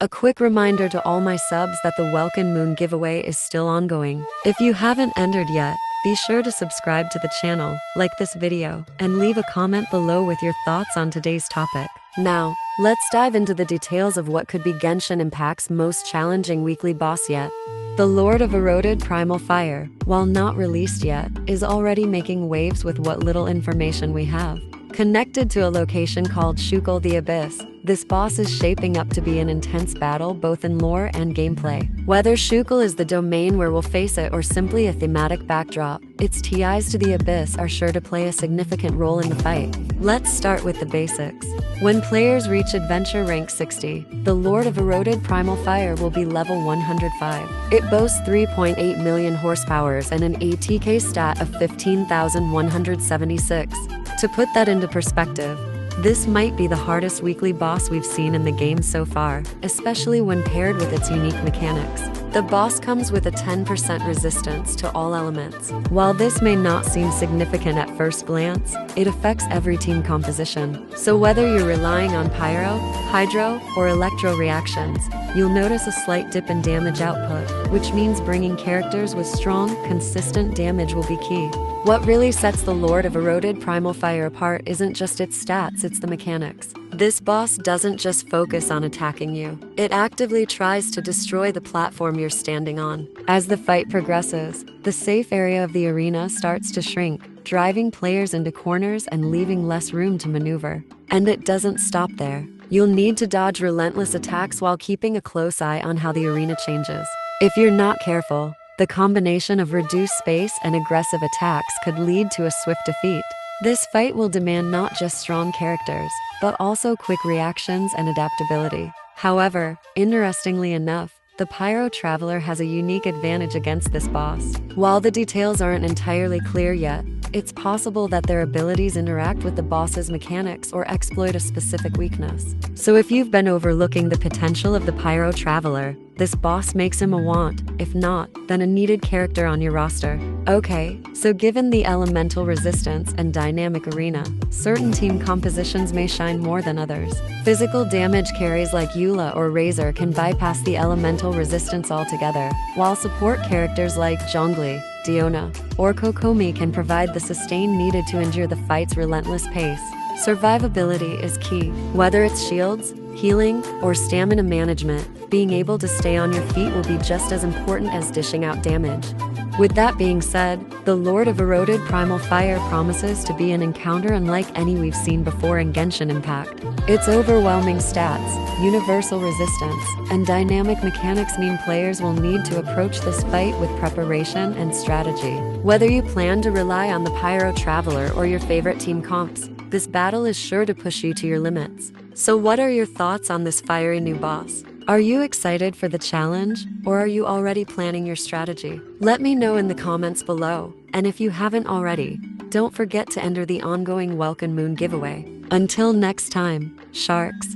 A quick reminder to all my subs that the Welkin Moon giveaway is still ongoing. If you haven't entered yet, be sure to subscribe to the channel, like this video, and leave a comment below with your thoughts on today's topic. Now, let's dive into the details of what could be Genshin Impact's most challenging weekly boss yet. The Lord of Eroded Primal Fire, while not released yet, is already making waves with what little information we have. Connected to a location called Shukal the Abyss, this boss is shaping up to be an intense battle both in lore and gameplay. Whether Shukal is the domain where we'll face it or simply a thematic backdrop, its ties to the Abyss are sure to play a significant role in the fight. Let's start with the basics. When players reach Adventure Rank 60, the Lord of Eroded Primal Fire will be level 105. It boasts 3.8 million horsepower and an ATK stat of 15,176. To put that into perspective, this might be the hardest weekly boss we've seen in the game so far, especially when paired with its unique mechanics. The boss comes with a 10% resistance to all elements. While this may not seem significant at first glance, it affects every team composition. So whether you're relying on Pyro, Hydro, or Electro reactions, you'll notice a slight dip in damage output, which means bringing characters with strong, consistent damage will be key. What really sets the Lord of Eroded Primal Fire apart isn't just its stats, it's the mechanics. This boss doesn't just focus on attacking you. It actively tries to destroy the platform you're standing on. As the fight progresses, the safe area of the arena starts to shrink, driving players into corners and leaving less room to maneuver. And it doesn't stop there. You'll need to dodge relentless attacks while keeping a close eye on how the arena changes. If you're not careful, the combination of reduced space and aggressive attacks could lead to a swift defeat. This fight will demand not just strong characters, but also quick reactions and adaptability. However, interestingly enough, the Pyro Traveler has a unique advantage against this boss. While the details aren't entirely clear yet, it's possible that their abilities interact with the boss's mechanics or exploit a specific weakness. So if you've been overlooking the potential of the Pyro Traveler, this boss makes him a want, if not, then a needed character on your roster. Okay, so given the elemental resistance and dynamic arena, certain team compositions may shine more than others. Physical damage carries like Eula or Razor can bypass the elemental resistance altogether, while support characters like Zhongli, Diona, or Kokomi can provide the sustain needed to endure the fight's relentless pace. Survivability is key. Whether it's shields, healing, or stamina management, being able to stay on your feet will be just as important as dishing out damage. With that being said, the Lord of Eroded Primal Fire promises to be an encounter unlike any we've seen before in Genshin Impact. Its overwhelming stats, universal resistance, and dynamic mechanics mean players will need to approach this fight with preparation and strategy. Whether you plan to rely on the Pyro Traveler or your favorite team comps, this battle is sure to push you to your limits. So what are your thoughts on this fiery new boss? Are you excited for the challenge, or are you already planning your strategy? Let me know in the comments below, and if you haven't already, don't forget to enter the ongoing Welkin Moon giveaway. Until next time, sharks.